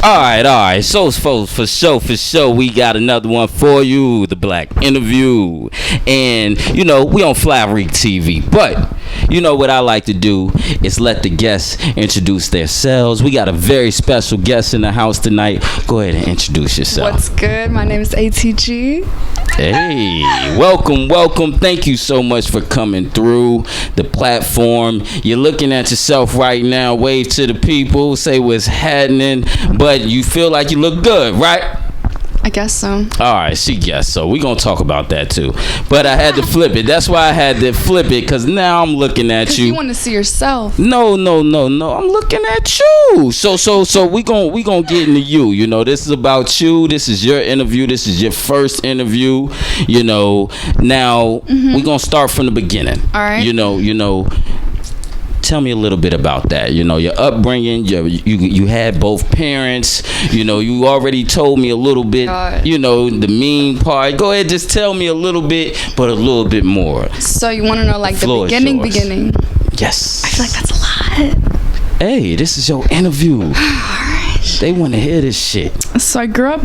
All right. So, folks, for sure, we got another one for you, the Black Interview. And, we on FOREVUARY TV. But, what I like to do is let the guests introduce themselves. We got a very special guest in the house tonight. Go ahead and introduce yourself. What's good? My name is ATG. Hey, welcome. Thank you so much for coming through the platform. You're looking at yourself right now. Wave to the people. Say what's happening. But you feel like you look good, right? I guess so. All right, she guessed so. We're going to talk about that too. But I had to flip it. That's why I had to flip it, because now I'm looking at you. You want to see yourself. No. I'm looking at you. So we gonna get into you. This is about you. This is your interview. This is your first interview. Now we're going to start from the beginning. All right. Tell me a little bit about that. Your upbringing. You had both parents. You already told me a little bit. God. The mean part. Go ahead, just tell me a little bit, but a little bit more. So you want to know the beginning? Yes. I feel like that's a lot. Hey, this is your interview. All right. They want to hear this shit. So I grew up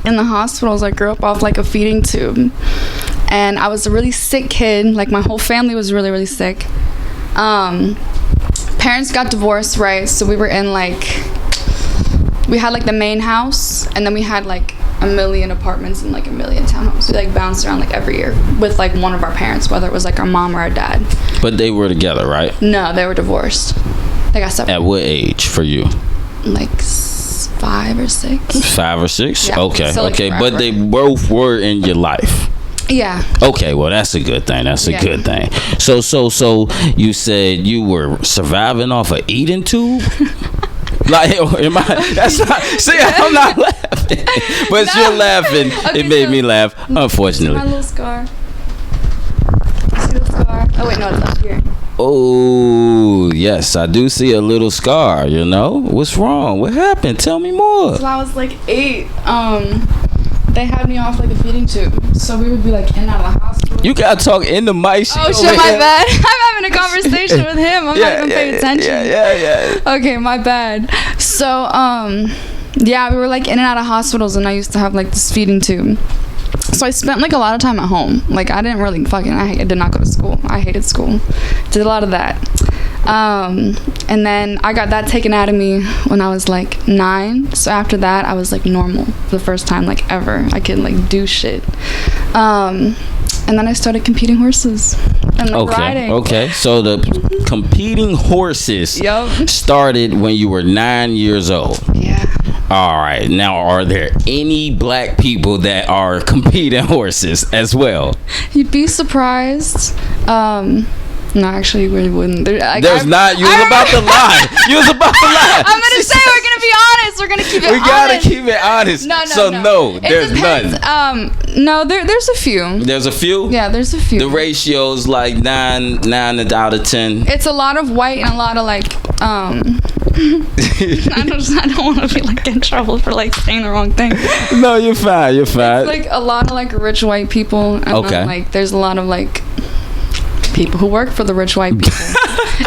in the hospitals. I grew up off a feeding tube, and I was a really sick kid. My whole family was really, really sick. Parents got divorced, right? So we were in we had the main house, and then we had a million apartments and a million townhomes. We bounced around every year with one of our parents, whether it was our mom or our dad. But they were together, right? No, they were divorced. They got separated. At what age for you? 5 or 6. 5 or 6? Yeah. Okay. So, But they both were in your life. Yeah. Okay, well that's a good thing. Good thing. So you said you were surviving off a eating tube? Am I? That's not. See, I'm not laughing, but no. You're laughing. Okay, it made me laugh. Unfortunately. My little scar. See the scar? Oh wait, no, it's up here. Oh yes, I do see a little scar. What's wrong? What happened? Tell me more. So I was 8. They had me off a feeding tube, so we would be in and out of the hospital. You gotta talk in the mic. Oh shit, my bad. I'm having a conversation with him. I'm not even paying attention. Yeah. Okay, my bad. So we were in and out of hospitals, and I used to have this feeding tube. So I spent a lot of time at home. I didn't really I did not go to school. I hated school. Did a lot of that. And then I got that taken out of me when I was 9. So after that, I was normal for the first time ever. I could do shit. And then I started competing horses and riding. Okay. So the competing horses started when you were 9 years old. Yeah. All right. Now, are there any black people that are competing horses as well? You'd be surprised. No, actually, you really wouldn't. There's not. You was about to lie. I'm going to say we're going to be honest. We're going to keep it honest. We got to keep it honest. No, there's none. No, there's a few. There's a few? Yeah, there's a few. The ratio's 9 out of 10. It's a lot of white and a lot of I don't want to be in trouble for saying the wrong thing. No, you're fine. It's a lot of rich white people. And then, there's a lot of people who work for the rich white people.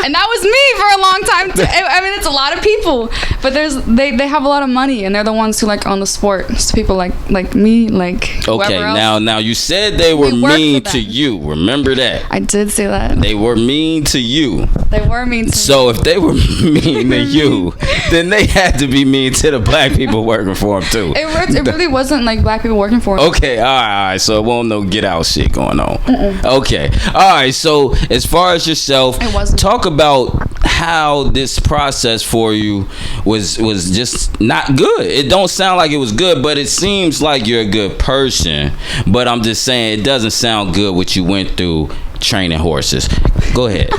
And that was me for a long time too. I mean, it's a lot of people, but they have a lot of money, and they're the ones who own the sport. So people like me, okay, else. now you said they were mean to you. Remember that. I did say that. They were mean to you. They were mean to me. So if they were mean to you, then they had to be mean to the black people working for them too. It really wasn't black people working for them. Okay, all right. So it won't no get out shit going on. Okay, all right. So as far as yourself, talk about how this process for you was just not good. It don't sound like it was good, but it seems like you're a good person. But I'm just saying, it doesn't sound good what you went through training horses. Go ahead.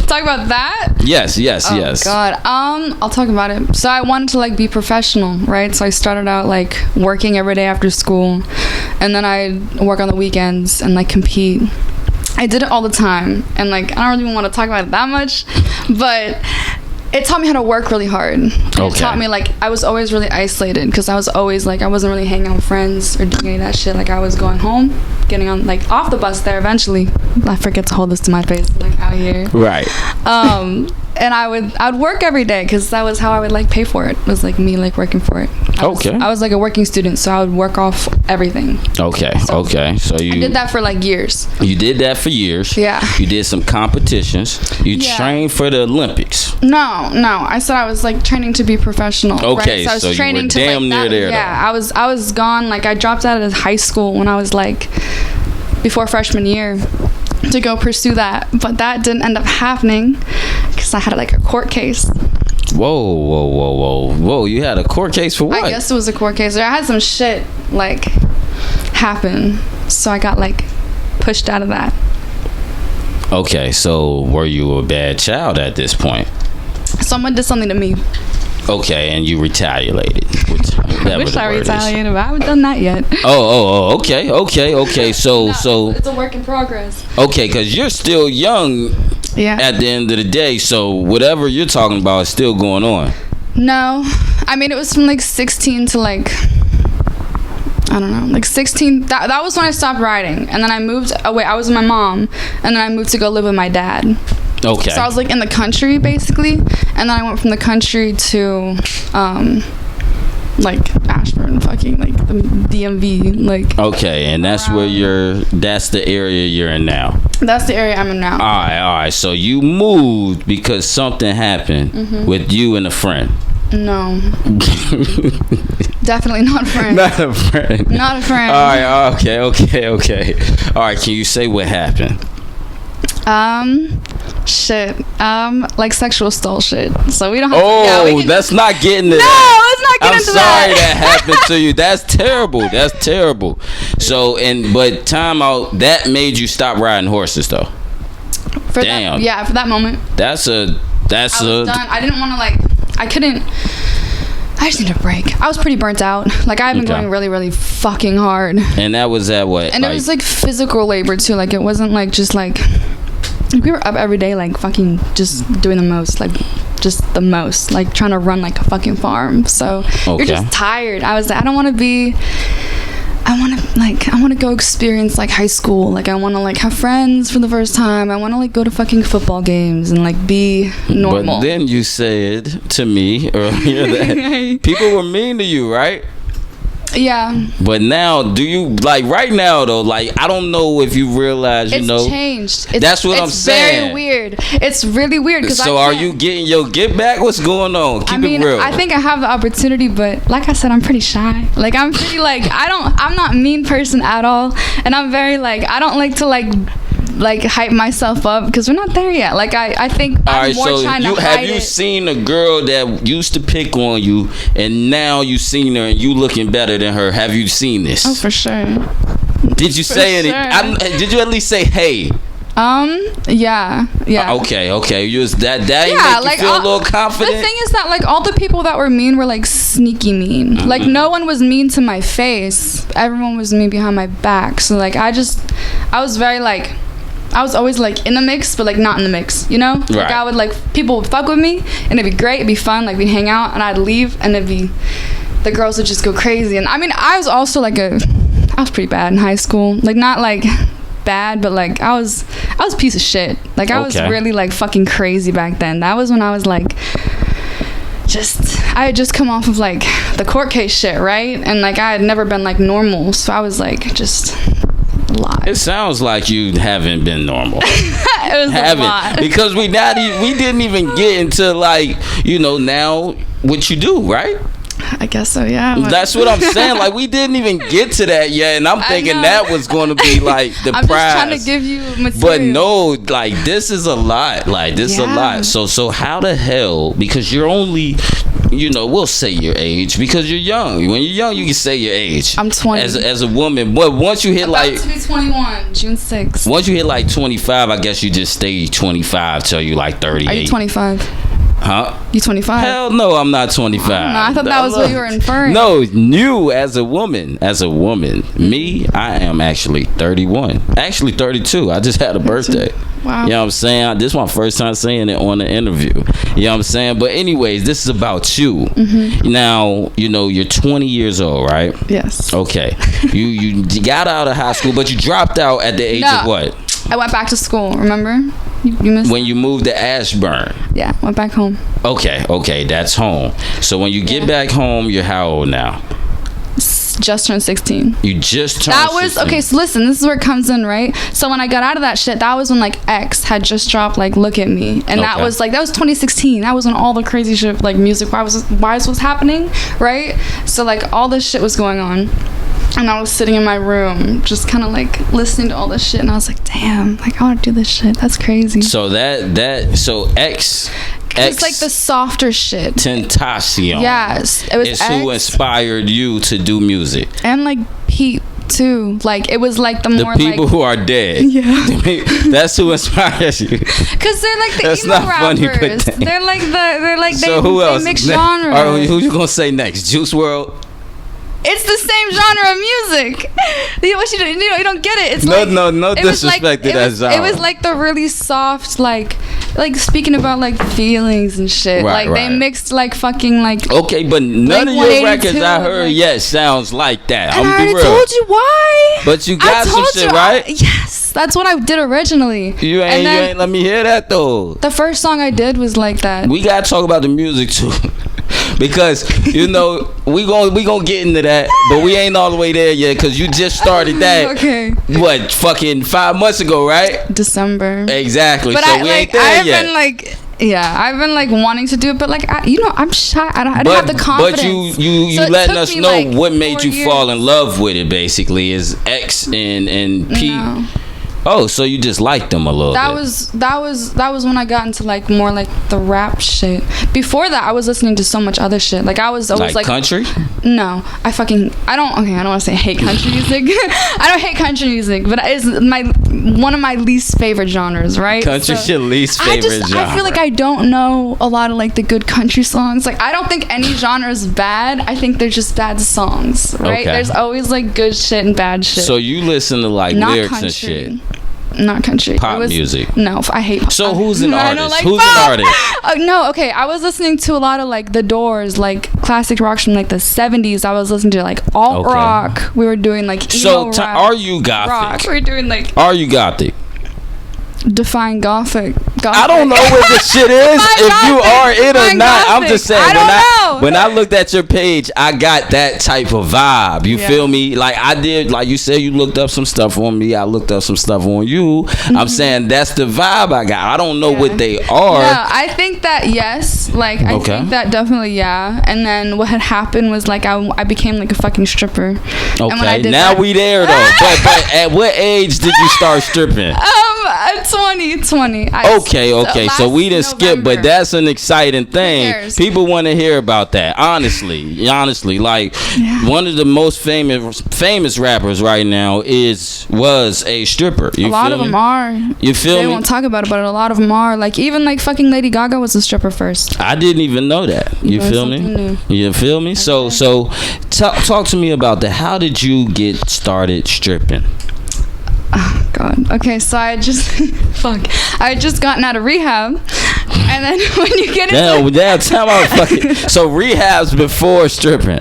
Talk about that? Yes. Oh God. I'll talk about it. So I wanted to be professional, right? So I started out working every day after school, and then I'd work on the weekends and compete. I did it all the time, and I don't really want to talk about it that much, but it taught me how to work really hard. Okay. It taught me I was always really isolated, because I was always I wasn't really hanging out with friends or doing any of that shit. I was going home, getting on off the bus there eventually. I forget to hold this to my face out here. Right. and I'd work every day because that was how I would like pay for it. It was like me like working for it. I was like a working student, so I would work off everything. Okay. So I did that for like years. You did that for years. Yeah. You did some competitions. You trained for the Olympics. No. I said I was like training to be professional. Okay, right? So I was training you were damn near there. Yeah, though. I was gone. Like I dropped out of high school when I was like before freshman year to go pursue that, but that didn't end up happening because I had like a court case. Whoa! You had a court case for what? I guess it was a court case. I had some shit like happen, so I got like pushed out of that. Okay, so were you a bad child at this point? Someone did something to me. Okay, and you retaliated. I wish I retaliated, but I haven't done that yet. Oh, okay. So it's a work in progress. Okay, because you're still young. Yeah. At the end of the day, so whatever you're talking about is still going on. No, I mean it was from like 16 to like I don't know, like 16. That was when I stopped riding, and then I moved away. I was with my mom, and then I moved to go live with my dad. Okay. So I was like in the country basically, and then I went from the country to like Ashburn, fucking like the DMV, like. Okay, and that's where that's the area you're in now. That's the area I'm in now. All right. So you moved because something happened with you and a friend. No. Definitely not a friend. Not a friend. Not a friend. All right. Okay. All right. Can you say what happened? Shit. Like sexual stall shit. So we don't have that's not getting it. No, let's not get into that. I'm sorry that happened to you. That's terrible. So, but time out, that made you stop riding horses though. Damn. For that moment. I was done. I didn't want to I just need a break. I was pretty burnt out. Like I've been going really, really fucking hard. And that was at what? And it was like physical labor too. Like it wasn't like just like we were up every day like fucking just doing the most, like just the most, like trying to run like a fucking farm. So you're just tired. I was like, I want to go experience like high school. Like I want to like have friends for the first time. I want to like go to fucking football games and like be normal. But then you said to me earlier that people were mean to you, right? Yeah. But now, do you like right now though? Like I don't know if you realize, it's changed. That's what I'm saying. It's very weird. It's really weird. So are you getting your get back? What's going on? Keep it real. I think I have the opportunity, but like I said, I'm pretty shy. Like I'm pretty I'm not a mean person at all, and I'm very I don't like to like hype myself up because we're not there yet. Like I think I'm more trying to hide it. Have you seen a girl that used to pick on you and now you seen her and you looking better than her? Have you seen this? Oh, for sure. Did you say anything? Did you at least say hey? Yeah. Okay. You that make you feel a little confident. The thing is that like all the people that were mean were like sneaky mean. Mm-hmm. Like no one was mean to my face. Everyone was mean behind my back. So like I was very like. I was always like in the mix, but like not in the mix, you know? Like I would people would fuck with me and it'd be great, it'd be fun, like we'd hang out and I'd leave and the girls would just go crazy. And I mean, I was also I was pretty bad in high school. Like not like bad, but like I was a piece of shit. Like I was really like fucking crazy back then. That was when I was like, I had just come off of like the court case shit, right? And like I had never been like normal. So I was like just... Lot. It sounds like you haven't been normal. It was a lot. Because we didn't even get into now what you do, right? I guess so, yeah. That's what I'm saying. Like we didn't even get to that yet, and I'm thinking that was going to be like the I'm prize. I'm just trying to give you material. But no, like this is a lot. Like this is a lot. So how the hell? Because you're only. We'll say your age because you're young. When you're young, you can say your age. I'm 20. As a woman, but once you hit about to be 21, June 6th. Once you hit like 25, I guess you just stay 25 till you like 38. Are you 25? Huh? You 25? Hell no, I'm not 25. I thought that was what you were inferring. No, you as a woman. Me, I am actually 31. Actually 32. I just had a birthday. Wow. You know what I'm saying? This is my first time saying it on the interview. You know what I'm saying? But anyways, this is about you. Mm-hmm. Now, you're 20 years old, right? Yes. Okay. You got out of high school, but you dropped out at the age of what? I went back to school. Remember? You missed when you moved to Ashburn. Yeah, went back home. Okay, that's home. So when you get back home, you're how old now? Just turned 16. You just turned 16. That was okay. So listen, this is where it comes in, right? So when I got out of that shit, that was when like X had just dropped like "Look at Me," and that was 2016. That was when all the crazy shit, like music wise was happening, right? So like all this shit was going on, and I was sitting in my room just kind of like listening to all this shit, and I was like, damn, like I want to do this shit. That's crazy. So so X. It's like the softer shit. Tentacion. Yes, it was It's X. who inspired you to do music. And like Pete too. Like it was like the more people who are dead. Yeah. That's who inspires you. Because they're like the That's emo not funny, rappers. but They're like so who else? They mix genres. All right, who you gonna say next? Juice WRLD. It's the same genre of music. You don't get it. It's no disrespect to that genre. It was like the really soft, like speaking about like feelings and shit. Right, like they mixed like fucking like. Okay, but none of your records I heard yet sounds like that. I'm I be real. told you why. But you got some shit, right? Yes, that's what I did originally. You ain't let me hear that though. The first song I did was like that. We gotta talk about the music too. Because we gonna get into that, but we ain't all the way there yet. Because you just started that. Okay. What, fucking 5 months ago, right? December. Exactly. But so we ain't there yet. I've been like wanting to do it, but like I'm shy. I don't have the confidence. But you So letting us know like what made 4 you years. fall in love with it. Basically, is X and Pete. No. Oh, so you just liked them a little That bit. was when I got into like more like the rap shit. Before that, I was listening to so much other shit. Like I was always like country. No, I don't want to say hate country music. I don't hate country music, but it's one of my least favorite genres, right? Country shit least favorite genre. I feel like I don't know a lot of like the good country songs. Like I don't think any genre is bad. I think they're just bad songs, right? Okay. There's always like good shit and bad shit. So you listen to like Not lyrics country. and shit. Not country. Pop music. No, I hate pop. So who's an I artist? don't like Who's pop. an artist? No, okay. I was listening to a lot of like The Doors, like classic rock from like the 70s. I was listening to like alt rock. We were doing like emo rock. Are you gothic? Rock. We were doing like. Are you gothic? Define gothic. I don't know what the shit is. If you are it or not, I'm just saying. I don't know. When I looked at your page, I got that type of vibe. You feel me? Like I did. Like you said, you looked up some stuff on me. I looked up some stuff on you. Mm-hmm. I'm saying that's the vibe I got. I don't know what they are. No, I think that yes. Like I think that definitely And then what had happened was like I became like a fucking stripper. Okay. And when I did now that, we there though. but at what age did you start stripping? 20. Okay. So we didn't skip, but that's an exciting thing. People want to hear about that. Honestly, like one of the most famous rappers right now was a stripper. A lot of them are. You feel me? They won't talk about it, but a lot of them are. Like even like fucking Lady Gaga was a stripper first. I didn't even know that. You feel me? New. You feel me? Okay. So talk to me about that. How did you get started stripping? Oh God. Okay, so I had just gotten out of rehab, and then when you get into tell me fucking. So rehab's before stripping.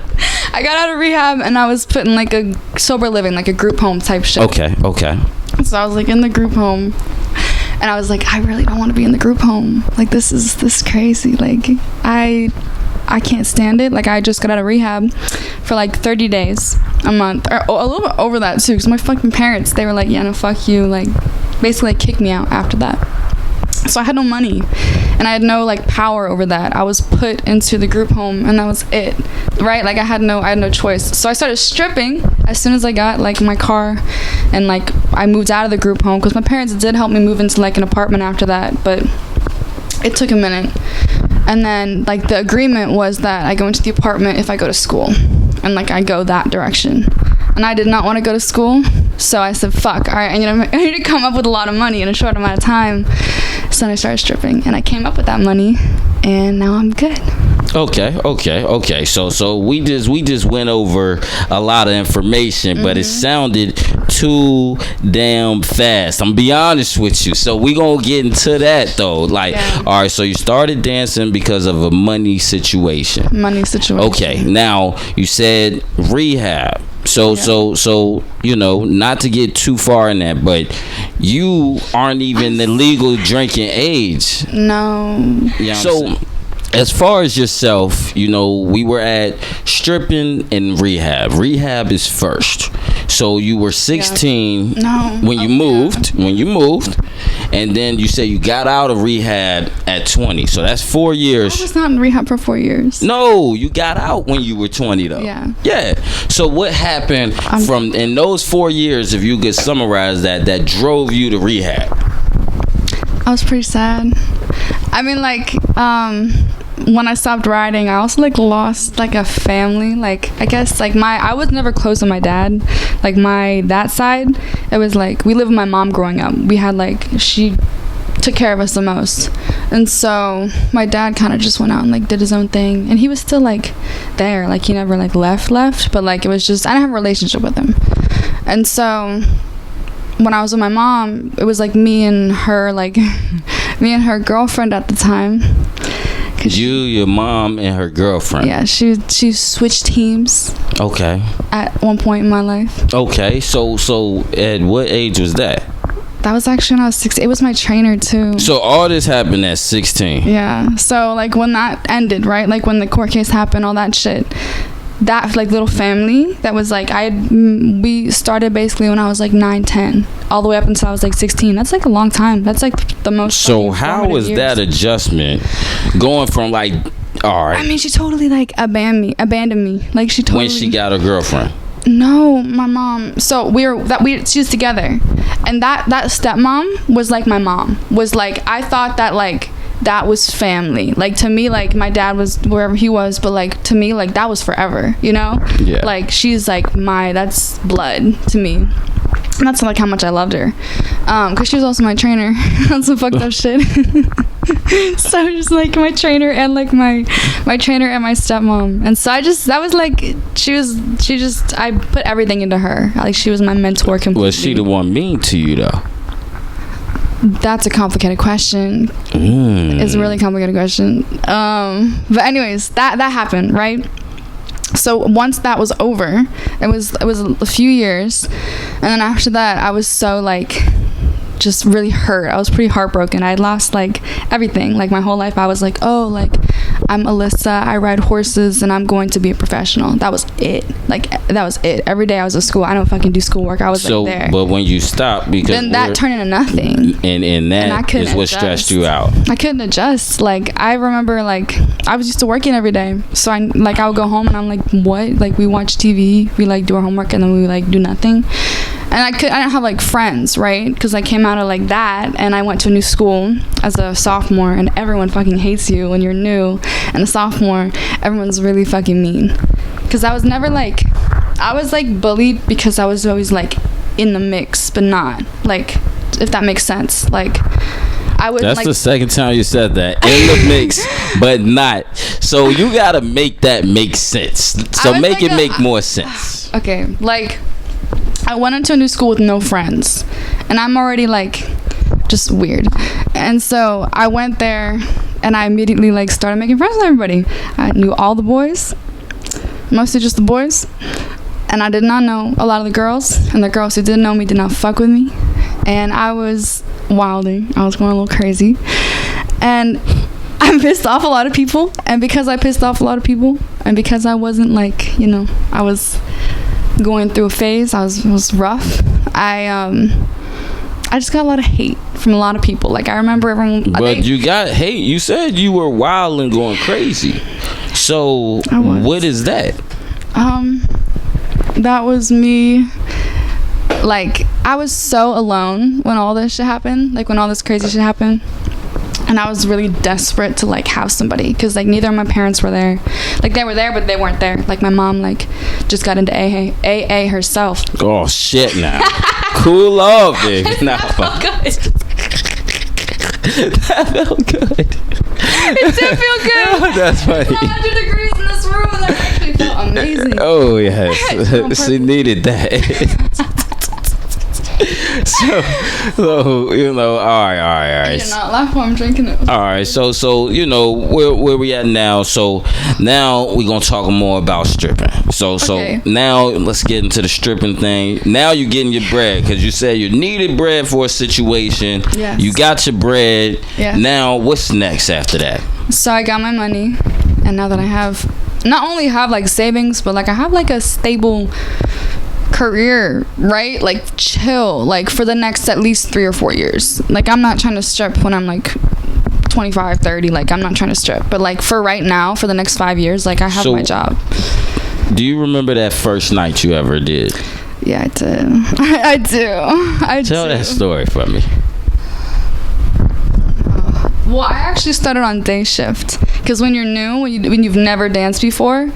I got out of rehab and I was put in like a sober living, like a group home type shit. Okay. So I was like in the group home, and I was like, I really don't want to be in the group home. Like this is crazy. Like I can't stand it. Like I just got out of rehab for like 30 days, a month, or a little bit over that too. Because my fucking parents, they were like, yeah, no, fuck you. Like basically kicked me out after that. So I had no money, and I had no like power over that. I was put into the group home, and that was it, right? Like I had no choice. So I started stripping as soon as I got like my car, and like I moved out of the group home because my parents did help me move into like an apartment after that, but it took a minute. And then like the agreement was that I go into the apartment if I go to school, and like I go that direction. And I did not want to go to school, so I said, fuck, all right, I need to come up with a lot of money in a short amount of time. So then I started stripping, and I came up with that money, and now I'm good. Okay. So we just went over a lot of information, but it sounded too damn fast. I'm gonna be honest with you. So we gonna get into that though. Like, all right. So you started dancing because of a money situation. Okay. Now you said rehab. So you know, not to get too far in that, but you aren't even the legal drinking age. No. You know so as far as yourself, you know, we were at stripping and rehab. Rehab is first. So you were 16 when you moved, and then you say you got out of rehab at 20. So that's 4 years. I was not in rehab for 4 years. No, you got out when you were 20 though. Yeah. So what happened from in those 4 years, if you could summarize that drove you to rehab? I was pretty sad. I mean, like, when I stopped riding, I also like lost like a family. Like, I guess like I was never close to my dad. Like that side, it was like we lived with my mom growing up. We had like she took care of us the most, and so my dad kind of just went out and like did his own thing, and he was still like there. Like he never like left, but like it was just I didn't have a relationship with him, and so when I was with my mom, it was like me and her girlfriend at the time. Your mom and her girlfriend. Yeah, she switched teams. Okay. At one point in my life. Okay, so at what age was that? That was actually when I was 16. It was my trainer too. So all this happened at 16. Yeah. So like when that ended, right? Like when the court case happened, all that shit. That like little family that was like we started basically when I was like 9-10 all the way up until I was like 16. That's like a long time. That's like the most. So how was that adjustment going from like all right? I mean, she totally like abandoned me. Like she totally. When she got a girlfriend. No, my mom. So she was together, and that stepmom was like my mom. Was like I thought that like. That was family. Like to me, like my dad was wherever he was, but like to me, like that was forever, you know? Yeah. Like she's like that's blood to me. And that's like how much I loved her. Cause she was also my trainer. That's some fucked up shit. So just like my trainer and like my trainer and my stepmom. And so I put everything into her. Like she was my mentor completely. Was she the one mean to you though? That's a complicated question. It's a really complicated question. But anyways, that happened, right? So once that was over, it was a few years, and then after that, I was so like just really hurt. I was pretty heartbroken. I had lost like everything. Like my whole life, I was like, oh, like I'm Alyssa. I ride horses, and I'm going to be a professional. That was it. Like that was it. Every day I was at school. I don't fucking do schoolwork. I was like there. But when you stopped, because then that turned into nothing. And that is what stressed you out. I couldn't adjust. Like I remember, like I was used to working every day. So I would go home and I'm like, what? Like we watch TV, we like do our homework, and then we like do nothing. And I didn't have like friends, right? Because I came out of like that, and I went to a new school as a sophomore, and everyone fucking hates you when you're new. And a sophomore, everyone's really fucking mean. Because I was never like, I was like bullied because I was always like in the mix, but not like, if that makes sense. Like I would. That's like, the second time you said that, in the mix, but not. So you gotta make that make sense. So make like it make more sense. Okay, like. I went into a new school with no friends, and I'm already like just weird, and so I went there and I immediately like started making friends with everybody. I knew all the boys, mostly just the boys, and I did not know a lot of the girls, and the girls who didn't know me did not fuck with me, and I was wilding. I was going a little crazy, and I pissed off a lot of people, and because I pissed off a lot of people, and because I wasn't like, you know, I was going through a phase. I was rough. I just got a lot of hate from a lot of people. Like I remember everyone. But you got hate. You said you were wild and going crazy. So what is that? That was me. Like I was so alone when all this shit happened. Like when all this crazy shit happened. And I was really desperate to like have somebody, because like neither of my parents were there. Like they were there, but they weren't there. Like my mom like just got into AA herself. Oh shit! Now cool off, baby. That felt good. That felt good. It did feel good. That's funny. It's 100 degrees in this room, and that actually felt amazing. Oh yes, she needed that. so you know, all right. I did not laugh while I'm drinking it. All right, so you know where we at now. So now we gonna talk more about stripping. So now let's get into the stripping thing. Now you're getting your bread because you said you needed bread for a situation. Yes. You got your bread. Yeah. Now what's next after that? So I got my money, and now that I have, not only have like savings, but like I have like a stable career, right? Like chill, like for the next at least 3 or 4 years. Like I'm not trying to strip when I'm like 25, 30. Like I'm not trying to strip, but like for right now, for the next 5 years, like I have my job. Do you remember that first night you ever did? Yeah, I did. I do. Tell that story for me. Well, I actually started on day shift because when you're new, when you've never danced before,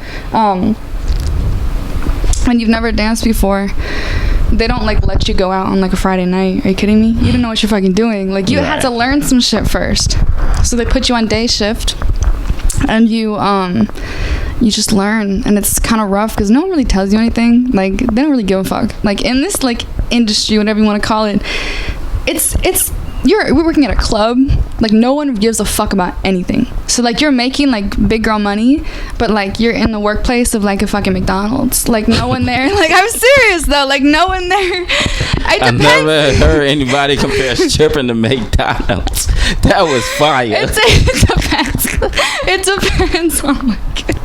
they don't like let you go out on like a Friday night. Are you kidding me? You don't know what you're fucking doing. Like you had to learn some shit first. So they put you on day shift, and you just learn, and it's kind of rough because no one really tells you anything. Like they don't really give a fuck. Like in this like industry, whatever you want to call it, we're working at a club. Like no one gives a fuck about anything. So like you're making like big girl money, but like you're in the workplace of like a fucking McDonald's. Like no one there. Like I'm serious though. Like no one there. I've never heard anybody compare stripping to McDonald's. That was fire. It depends. It depends on like.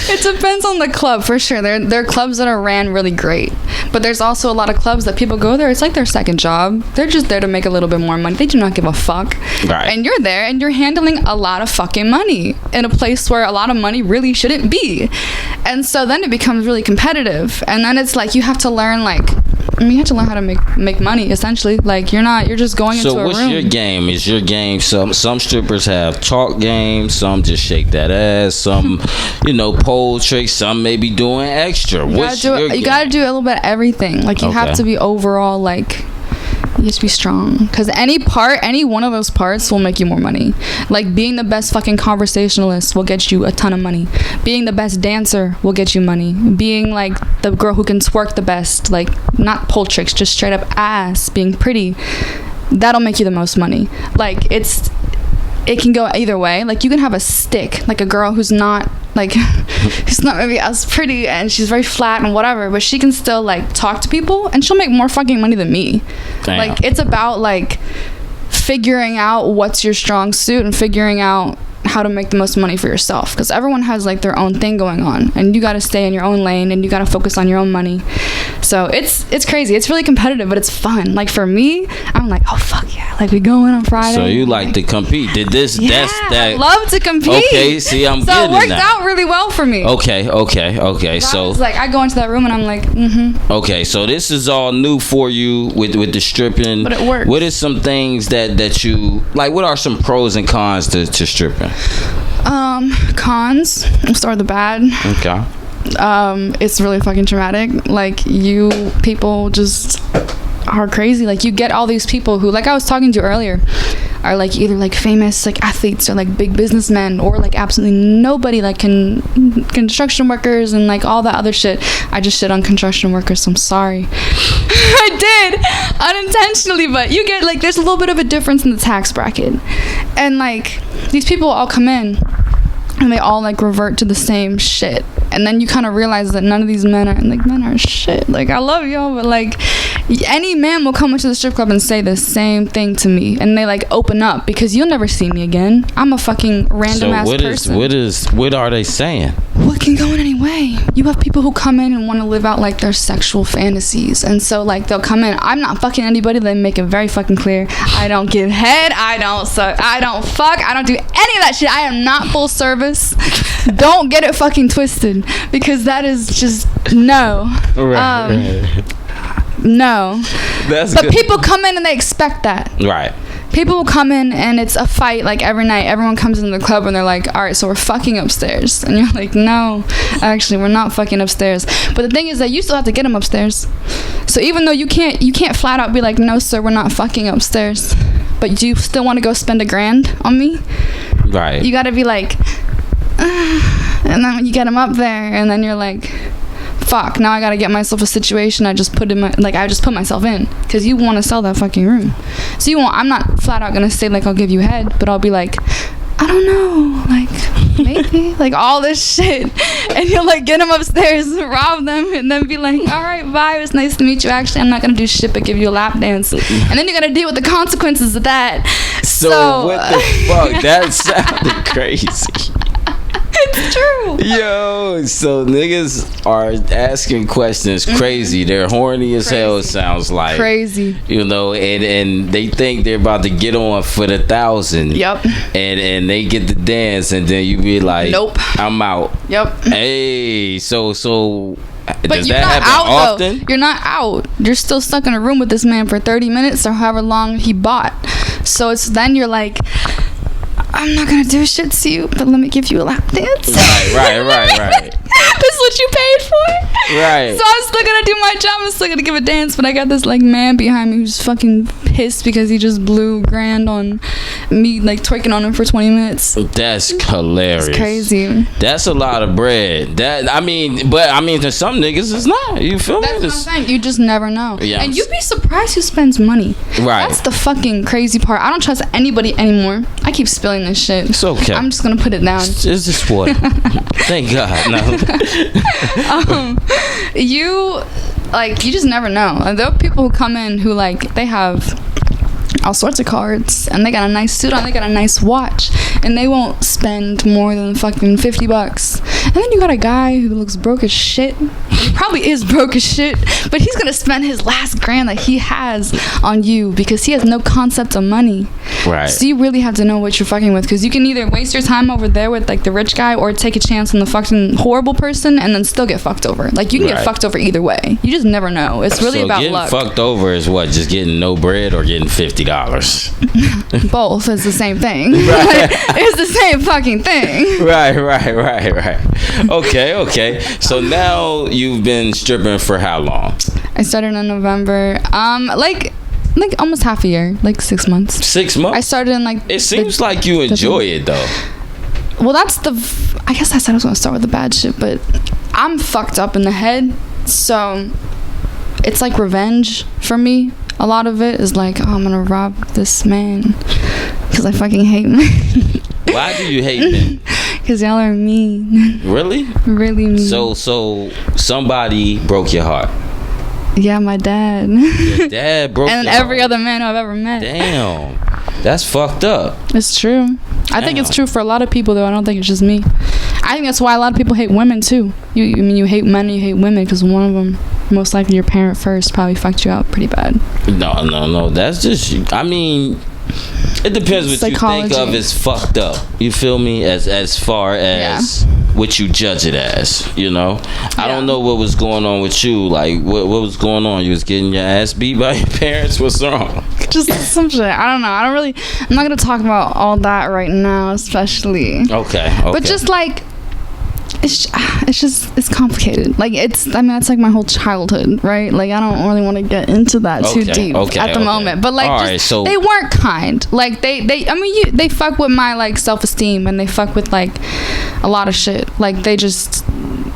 It depends on the club for sure. There are clubs that are ran really great, but there's also a lot of clubs that people go there. It's like their second job. They're just there to make a little bit more money. They do not give a fuck. Right. And you're there and you're handling a lot of fucking money in a place where a lot of money really shouldn't be. And so then it becomes really competitive. And then it's like you have to learn you have to learn how to make money essentially. Like you're just going into a room. So what's your game? Is your game some strippers have talk games, some just shake that ass, some pole tricks, some may be doing extra. You gotta do a little bit of everything. Like you have to be overall like you have to be strong because any one of those parts will make you more money. Like being the best fucking conversationalist will get you a ton of money. Being the best dancer will get you money. Being like the girl who can twerk the best, like not pole tricks, just straight up ass, being pretty, that'll make you the most money. Like it can go either way. Like you can have a stick, like a girl who's not maybe as pretty and she's very flat and whatever, but she can still like talk to people and she'll make more fucking money than me. Damn. Like it's about like figuring out what's your strong suit and figuring out how to make the most money for yourself, because everyone has like their own thing going on and you got to stay in your own lane and you got to focus on your own money. So it's crazy. It's really competitive, but it's fun. Like for me, I'm like, oh fuck yeah, like we go in on Friday. So you like to compete? Did this? Yeah, I love to compete. Okay, see, I'm so getting it worked out really well for me. Okay. So it's like I go into that room and I'm like, Okay, so this is all new for you with the stripping. But it works. What are some things that you like? What are some pros and cons to stripping? Cons. We'll start with the bad. Okay. It's really fucking traumatic. Like people just are crazy. Like you get all these people who, like I was talking to earlier, are like either like famous like athletes or like big businessmen or like absolutely nobody, like construction workers and like all that other shit. I just shit on construction workers, so I'm sorry. I did unintentionally, but you get like there's a little bit of a difference in the tax bracket, and like these people all come in and they all like revert to the same shit, and then you kind of realize that none of these men are shit. Like I love y'all, but like any man will come into the strip club and say the same thing to me, and they like open up because you'll never see me again. I'm a fucking random ass person. What are they saying? What can go in any way? You have people who come in and want to live out like their sexual fantasies, and so like they'll come in. I'm not fucking anybody. They make it very fucking clear. I don't give head. I don't suck. I don't fuck. I don't do any of that shit. I am not full service. Don't get it fucking twisted, because that is just no. Right. No. That's but good. people come in and they expect that. Right. people will come in and it's a fight like every night. Everyone comes into the club and they're like, all right, so we're fucking upstairs. And you're like, no, actually we're not fucking upstairs. But the thing is that you still have to get them upstairs. So even though you can't flat out be like, no sir, we're not fucking upstairs, but you still want to go spend $1,000 on me, right? You gotta be like, and then when you get them up there and then you're like, fuck, now I gotta get myself a situation I just put myself in, because you want to sell that fucking room. So I'm not flat out gonna say like I'll give you head, but I'll be like, I don't know, like maybe, like all this shit, and you'll like get them upstairs, rob them, and then be like, all right, bye, it was nice to meet you, actually I'm not gonna do shit but give you a lap dance, and then you're gonna deal with the consequences of that. So what the fuck? That sounded crazy. It's true. Yo, so niggas are asking questions crazy. They're horny as hell, it sounds like. Crazy. You know, and they think they're about to get on for the 1,000. Yep. And they get the dance, and then you be like, nope, I'm out. Yep. Hey, so but does you're that not happen out often? though. You're not out. You're still stuck in a room with this man for 30 minutes or however long he bought. So it's then you're like, I'm not gonna do shit to you, but let me give you a lap dance. Right. This is what you paid for? Right. So I'm still gonna do my job. I'm still gonna give a dance, but I got this like man behind me who's fucking pissed because he just blew $1,000 on me, like twerking on him for 20 minutes. That's hilarious. It's crazy. That's a lot of bread. But to some niggas it's not. You feel me? That's what I'm saying. You just never know. Yeah, and you'd be surprised who spends money. Right. That's the fucking crazy part. I don't trust anybody anymore. I keep spilling this shit. It's okay. I'm just gonna put it down. It's just water. Thank God. No. You just never know. And there are people who come in who like they have all sorts of cards and they got a nice suit on, they got a nice watch, and they won't spend more than fucking $50. And then you got a guy who looks broke as shit. He probably is broke as shit, but he's gonna spend his last $1,000 that he has on you because he has no concept of money. Right. So you really have to know what you're fucking with, because you can either waste your time over there with like the rich guy or take a chance on the fucking horrible person and then still get fucked over. Like you can get fucked over either way. You just never know. It's really about luck. Getting fucked over is what? Just getting no bread or getting $50? Both is the same thing. Right. It's the same fucking thing. Right. Okay. So now you've been stripping for how long? I started in November. Like almost half a year, like 6 months. 6 months? I started in like. It seems like you enjoy it though. Well, that's I guess I said I was gonna start with the bad shit, but I'm fucked up in the head, so it's like revenge for me. A lot of it is like, oh, I'm gonna rob this man because I fucking hate men. Why do you hate men? Because y'all are mean. Really? Really mean. So somebody broke your heart. Yeah, my dad. Your dad broke your heart. And every other man I've ever met. Damn. That's fucked up. It's true. I think it's true for a lot of people, though. I don't think it's just me. I think that's why a lot of people hate women, too. You hate men and you hate women because one of them, most likely your parent first, probably fucked you out pretty bad. No. That's just, I mean, it depends what psychology. You think of as fucked up. You feel me? As far as what you judge it as, you know? I don't know what was going on with you. Like, what was going on? You was getting your ass beat by your parents? What's wrong? Just some shit. I don't know. I'm not going to talk about all that right now, especially. Okay. But just like, it's complicated. Like it's like my whole childhood, right? Like I don't really want to get into that too deep at the moment. But like, they weren't kind. Like they fuck with my like self-esteem, and they fuck with like a lot of shit. Like they just,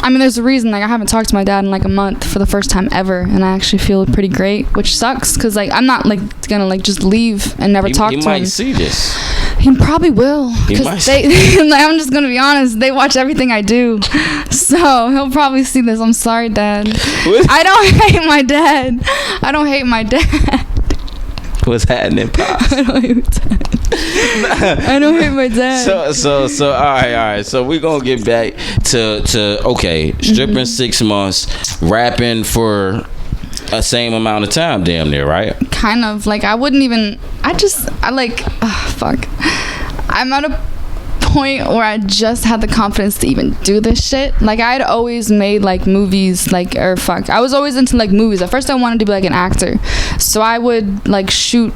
there's a reason. Like I haven't talked to my dad in like a month for the first time ever, and I actually feel pretty great, which sucks because like I'm not like gonna like just leave and never talk to him. He might see this. He probably will, because I'm just gonna be honest, they watch everything I do, so he'll probably see this. I'm sorry, Dad. I don't hate my dad. What's happening, Pops? I don't hate my dad. So all right. So we're gonna get back to stripping 6 months, rapping for a same amount of time, damn near, right? Kind of. Like I'm at a point where I just had the confidence to even do this shit. Like I'd always made like movies, I was always into like movies. At first I wanted to be like an actor, so I would like shoot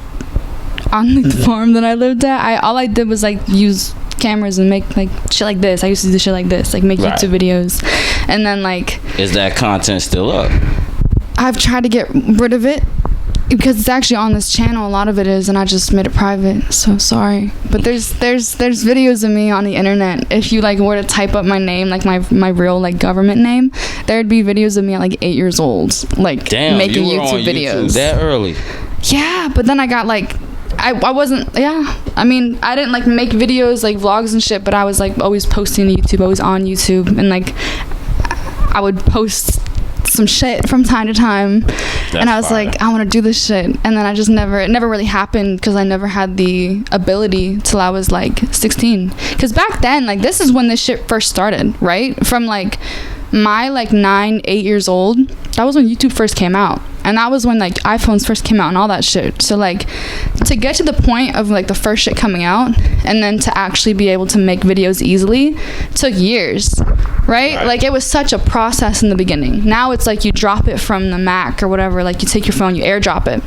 on the farm that I lived at, all I did was like use cameras and make like shit like this. I used to do shit like this, like make YouTube videos. And then like, is that content still up? I've tried to get rid of it because it's actually on this channel. A lot of it is, and I just made it private, so sorry. But there's videos of me on the internet. If you like were to type up my name, like my real like government name, there'd be videos of me at like 8 years old, like making YouTube videos. YouTube that early? Yeah, but then I got like I wasn't, I mean, I didn't like make videos like vlogs and shit, but I was like always posting to YouTube, always on YouTube, and like I would post some shit from time to time. That's and I was like, I want to do this shit, and then I just it never really happened because I never had the ability till I was like 16. Because back then, like, this is when this shit first started, right? From like my like 9-8 years old, that was when YouTube first came out, and that was when like iPhones first came out and all that shit. So like to get to the point of like the first shit coming out and then to actually be able to make videos easily took years, right? Like it was such a process in the beginning. Now it's like you drop it from the Mac or whatever, like you take your phone, you airdrop it.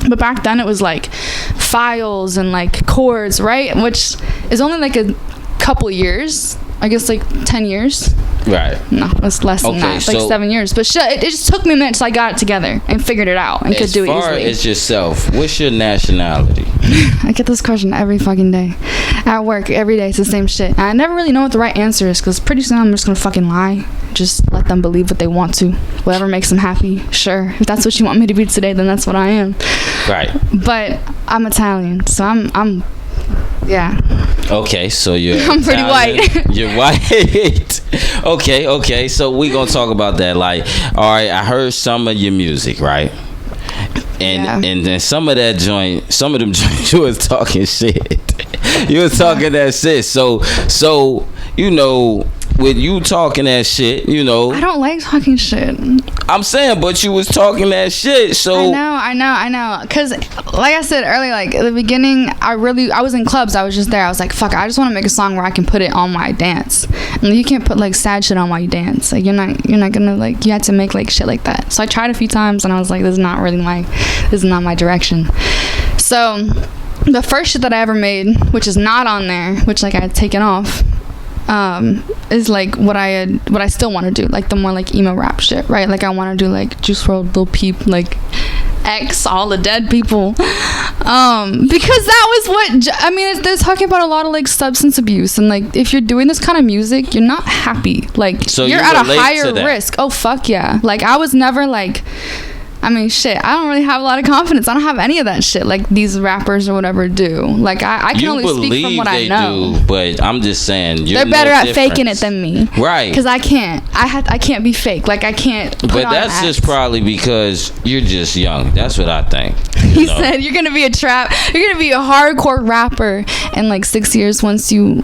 But back then it was like files and like chords, right? Which is only like a couple years, I guess like 10 years. Right. No, it's less than that. It's like 7 years. But shit, it just took me a minute till I got it together and figured it out and could do it easily. As far as yourself, what's your nationality? I get this question every fucking day. At work, every day, it's the same shit. And I never really know what the right answer is because pretty soon I'm just gonna fucking lie. Just let them believe what they want to. Whatever makes them happy, sure. If that's what you want me to be today, then that's what I am. Right. But I'm Italian, so I'm yeah. Okay, so I'm pretty white. You're white. Okay. So we gonna talk about that. Like, all right, I heard some of your music, right? And then some of them joints you was talking shit. You was talking that shit. So you know, with you talking that shit, you know, I don't like talking shit. I'm saying, but you was talking that shit, so I know. Cause like I said earlier, like at the beginning, I was in clubs. I was just there. I was like, fuck, I just want to make a song where I can put it on my dance. And you can't put like sad shit on while you dance. Like you're not gonna like, you have to make like shit like that. So I tried a few times, and I was like, this is not my direction. So the first shit that I ever made, which is not on there, which like I had taken off, is like what I still want to do, like the more like emo rap shit, right? Like I want to do like Juice WRLD, Lil Peep, like X, all the dead people, because that was what I mean. They're talking about a lot of like substance abuse, and like if you're doing this kind of music, you're not happy. Like so you're at a higher risk. Oh fuck yeah! Like I was never like. I mean, shit, I don't really have a lot of confidence. I don't have any of that shit like these rappers or whatever do. Like, I can only speak from what I know. Do, but I'm just saying, they're better at faking it than me. Right. Because I can't. I can't be fake. Like, I can't put But that's acts. Just probably because you're just young. That's what I think. He said, you're going to be you're going to be a hardcore rapper in like 6 years once you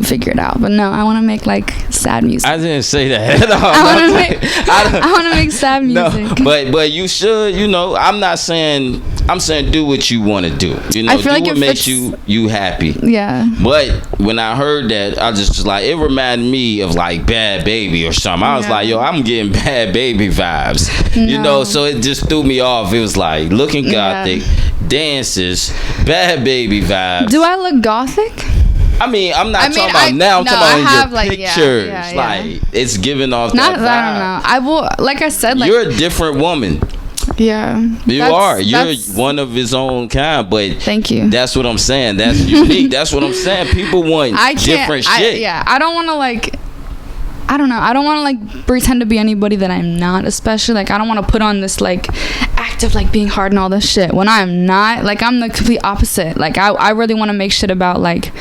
figure it out. But no, I want to make like sad music. I didn't say that at all. I want to make sad music. No, but you should, you know, I'm saying do what you want to do. You know, I feel do like what makes you happy. Yeah. But when I heard that, I just was like, it reminded me of like Bad Baby or something. I was like, yo, I'm getting Bad Baby vibes. No. You know, so it just threw me off. It was like looking gothic, dances, Bad Baby vibes. Do I look gothic? I mean, I'm not talking about now. I'm talking about your pictures. Yeah, like it's giving off that vibe. I don't know. I will, like I said, like you're a different woman. Yeah, you are. You're one of his own kind. But thank you. That's what I'm saying. That's unique. That's what I'm saying. People want different shit. I don't want to like. I don't know. I don't want to like pretend to be anybody that I'm not. Especially like I don't want to put on this like act of like being hard and all this shit when I'm not. Like I'm the complete opposite. Like I really want to make shit about like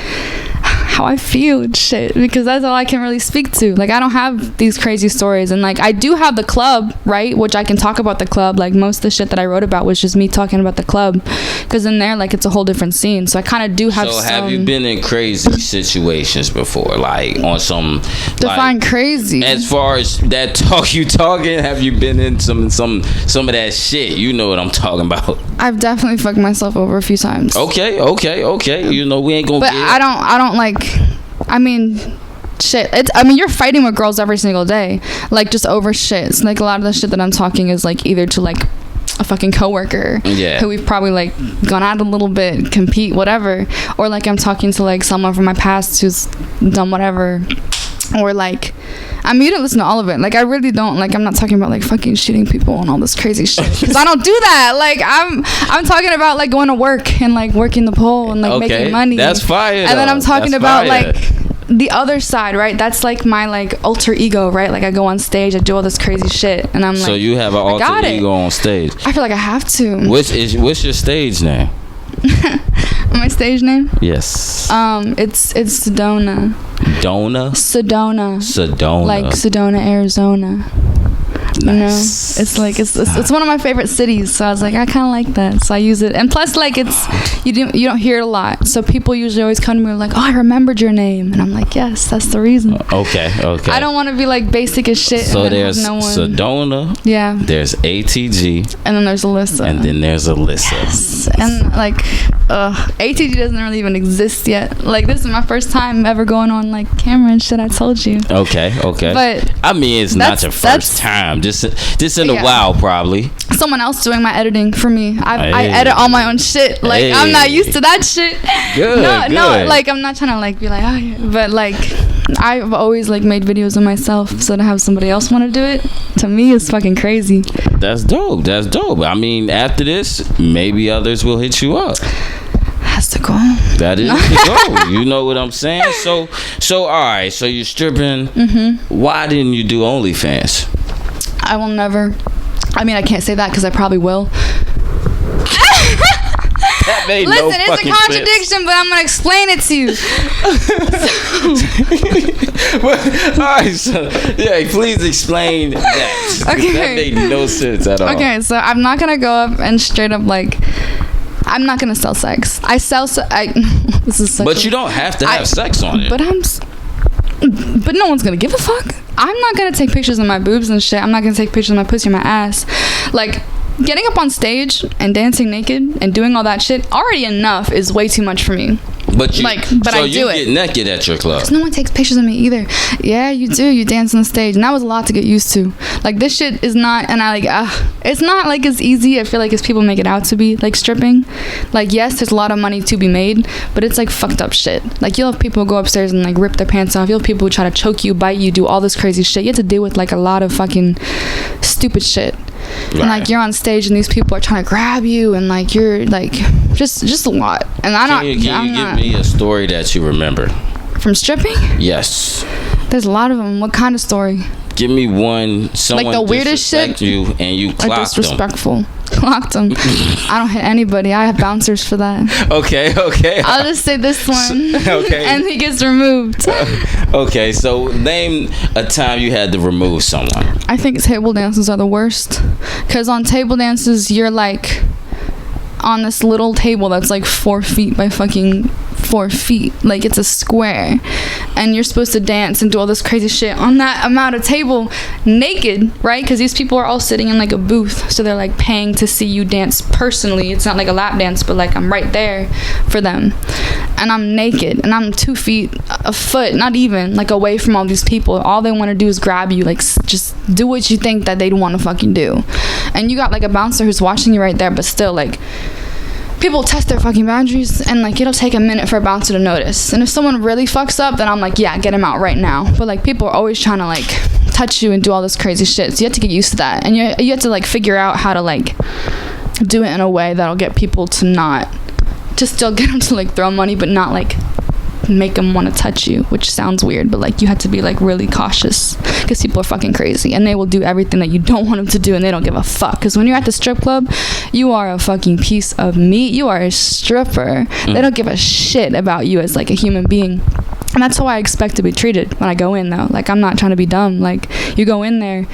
how I feel and shit, because that's all I can really speak to. Like I don't have these crazy stories, and like I do have the club, right, which I can talk about the club. Like most of the shit that I wrote about was just me talking about the club, because in there like it's a whole different scene. So I kind of do have have you been in crazy situations before, like on some define like, crazy as far as that talk you talking, have you been in some of that shit? You know what I'm talking about. I've definitely fucked myself over a few times. Okay. You know we ain't gonna but I don't like, I mean, shit. You're fighting with girls every single day, like just over shit. It's like a lot of the shit that I'm talking is like either to like a fucking coworker who we've probably like gone out a little bit, compete, whatever, or like I'm talking to like someone from my past who's done whatever, or like you don't listen to all of it. Like I really don't. Like I'm not talking about like fucking shooting people and all this crazy shit, because I don't do that. Like I'm talking about like going to work and like working the pole and like making money. That's fire. And then I'm talking about like the other side, right? That's like my like alter ego, right? Like I go on stage, I do all this crazy shit, and I'm like, so you have an alter ego on stage? I feel like I have to. What's your stage name? My stage name? Yes. It's Sedona. Sedona. Like Sedona, Arizona. Nice. You know, it's like it's one of my favorite cities, so I was like, I kind of like that, so I use it. And plus, like, it's you don't hear it a lot, so people usually always come to me like, oh, I remembered your name, and I'm like, yes, that's the reason. Okay. I don't want to be like basic as shit. So there's Sedona. Yeah. There's ATG. And then there's Alyssa. And then there's Alyssa. Yes. And like, ATG doesn't really even exist yet. Like, this is my first time ever going on like camera and shit. I told you. Okay. But I mean, it's not your first time. Just in a while, probably. Someone else doing my editing for me. I edit all my own shit. Like I'm not used to that shit. Good. No. Like I'm not trying to like be like, oh yeah. But like I've always like made videos of myself. So to have somebody else want to do it, to me, is fucking crazy. That's dope. I mean, after this, maybe others will hit you up. That's the goal. That is the goal. You know what I'm saying? So all right. So you're stripping. Mm-hmm. Why didn't you do OnlyFans? I will never. I mean, I can't say that because I probably will. That made Listen, no it's a contradiction, sense. But I'm gonna explain it to you. Well, all right, so yeah, please explain that. Okay, that made no sense at all. Okay, so I'm not gonna go up and straight up like, I'm not gonna sell sex. I sell. This is such. But you don't have to have sex on it. But no one's gonna give a fuck. I'm not gonna take pictures of my boobs and shit. I'm not gonna take pictures of my pussy or my ass. Like, getting up on stage and dancing naked and doing all that shit, already enough is way too much for me. But so I do it. You get naked at your club. Because no one takes pictures of me either. Yeah, you do. You dance on the stage. And that was a lot to get used to. Like, this shit is not, and it's not like as easy, I feel like, as people make it out to be, like stripping. Like, yes, there's a lot of money to be made, but it's like fucked up shit. Like, you'll have people go upstairs and like rip their pants off. You'll have people who try to choke you, bite you, do all this crazy shit. You have to deal with like a lot of fucking stupid shit. Right. And like you're on stage and these people are trying to grab you and like you're like just a lot. And Can you give me a story that you remember from stripping? Yes. There's a lot of them. What kind of story? Give me one. Someone like the weirdest shit. You and you clocked them. Disrespectful. Clocked them. I don't hit anybody. I have bouncers for that. Okay. I'll just say this one. Okay. And he gets removed. Okay, so name a time you had to remove someone. I think table dances are the worst. Because on table dances, you're like on this little table that's like 4 feet by fucking 4 feet. Like, it's a square. And you're supposed to dance and do all this crazy shit on that amount of table naked, right? Because these people are all sitting in like a booth. So they're like paying to see you dance personally. It's not like a lap dance, but like I'm right there for them. And I'm naked. And I'm 2 feet, a foot, not even, like away from all these people. All they want to do is grab you. Like, just do what you think that they'd want to fucking do. And you got like a bouncer who's watching you right there, but still like, people test their fucking boundaries, and like it'll take a minute for a bouncer to notice. And if someone really fucks up, then I'm like, yeah, get him out right now. But like people are always trying to like touch you and do all this crazy shit, so you have to get used to that. And you have to like figure out how to like do it in a way that'll get people to still get them to like throw money, but not like make them want to touch you, which sounds weird, but like you have to be like really cautious because people are fucking crazy and they will do everything that you don't want them to do, and they don't give a fuck. Because when you're at the strip club, you are a fucking piece of meat. You are a stripper. They don't give a shit about you as like a human being. And that's how I expect to be treated when I go in, though. Like, I'm not trying to be dumb. Like, you go in there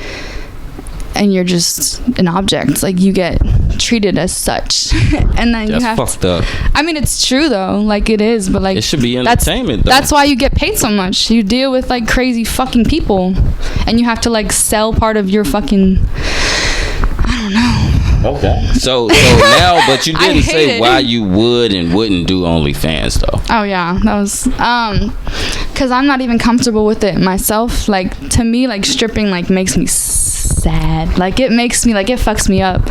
and you're just an object. Like, you get treated as such. And then that's fucked up. I mean, it's true though. Like, it is, but like, it should be entertainment though. That's why you get paid so much. You deal with like crazy fucking people, and you have to like sell part of your fucking, I don't know. Okay. So now, but you didn't say why you would and wouldn't do OnlyFans though. Oh yeah, that was because I'm not even comfortable with it myself. Like, to me, like stripping like makes me sad. Like, it makes me like, it fucks me up.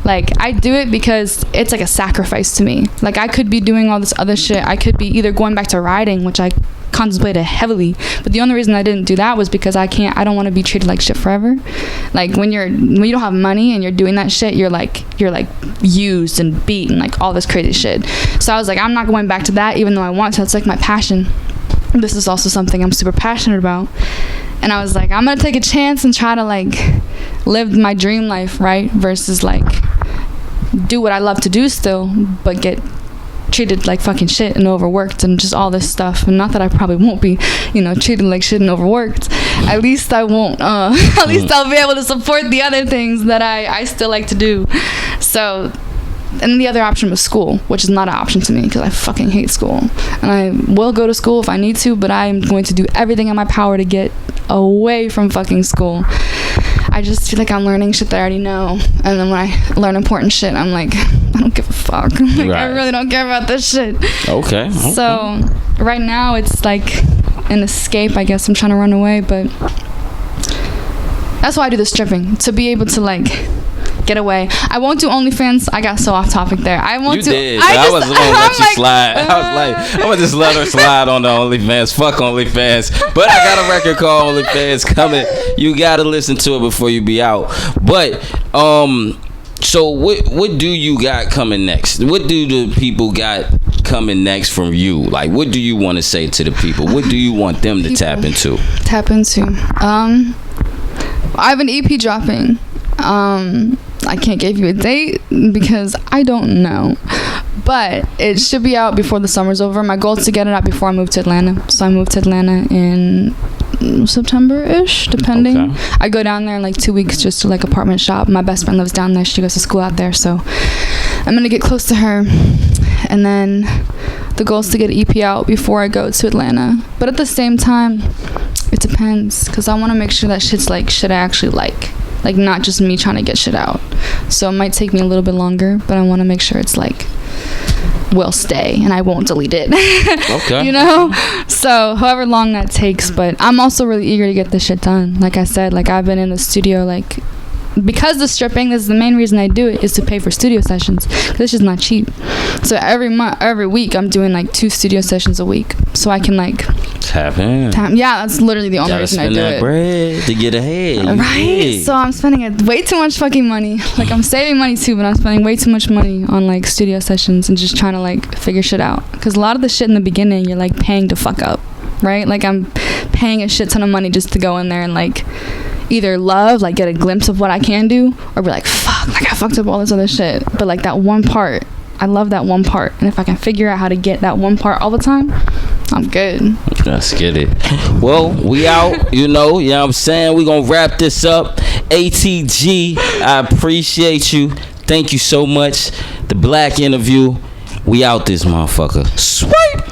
Like, I do it because it's like a sacrifice to me. Like, I could be doing all this other shit. I could be either going back to riding, which I contemplated heavily, but the only reason I didn't do that was because I don't want to be treated like shit forever. Like, when you don't have money and you're doing that shit, you're like used and beaten, like all this crazy shit. So I was like, I'm not going back to that, even though I want to. It's like my passion. This is also something I'm super passionate about. And I was like, I'm gonna take a chance and try to like live my dream life, right? Versus like do what I love to do still, but get treated like fucking shit and overworked and just all this stuff. And not that I probably won't be, treated like shit and overworked. At least I won't. At least I'll be able to support the other things that I still like to do. So, and then the other option was school, which is not an option to me because I fucking hate school. And I will go to school if I need to, but I'm going to do everything in my power to get away from fucking school. I just feel like I'm learning shit that I already know. And then when I learn important shit, I'm like, I don't give a fuck. Like, right. I really don't care about this shit. Okay. So right now it's like an escape, I guess. I'm trying to run away, but that's why I do the stripping, to be able to like get away. I won't do OnlyFans. I got so off topic there. I won't do. Did. I was gonna let you slide. I was like, I'm gonna just let her slide on the OnlyFans. Fuck OnlyFans. But I got a record called OnlyFans coming. You gotta listen to it before you be out. But so what do you got coming next? What do the people got coming next from you? Like, what do you want to say to the people? What do you want them to tap into? I have an EP dropping. I can't give you a date because I don't know, but it should be out before the summer's over. My goal is to get it out before I move to Atlanta. So I moved to Atlanta in September-ish, depending. Okay. I go down there in like 2 weeks just to like apartment shop. My best friend lives down there. She goes to school out there, so I'm gonna get close to her. And then the goal is to get an EP out before I go to Atlanta. But at the same time, it depends, because I want to make sure that shit's like shit I actually like not just me trying to get shit out. So it might take me a little bit longer, but I want to make sure it's like will stay and I won't delete it. Okay. So however long that takes, but I'm also really eager to get this shit done. Like I said, like I've been in the studio like, because the stripping, this is the main reason I do it, is to pay for studio sessions. This is not cheap. So every week I'm doing like 2 studio sessions a week, so I can like tap in. Yeah, that's literally the only reason I do it. Bread to get ahead. Right. So I'm spending way too much fucking money. Like I'm saving money too, but I'm spending way too much money on like studio sessions and just trying to like figure shit out. Because a lot of the shit in the beginning, you're like paying to fuck up, right? Like I'm paying a shit ton of money just to go in there and like either love, like get a glimpse of what I can do, or be like, fuck, like I fucked up all this other shit. But like that one part, I love that one part, and if I can figure out how to get that one part all the time, I'm good. Let's get it. Well, we out, you know what I'm saying? We gonna wrap this up. ATG, I appreciate you. Thank you so much. The Black Interview. We out this motherfucker. Swipe.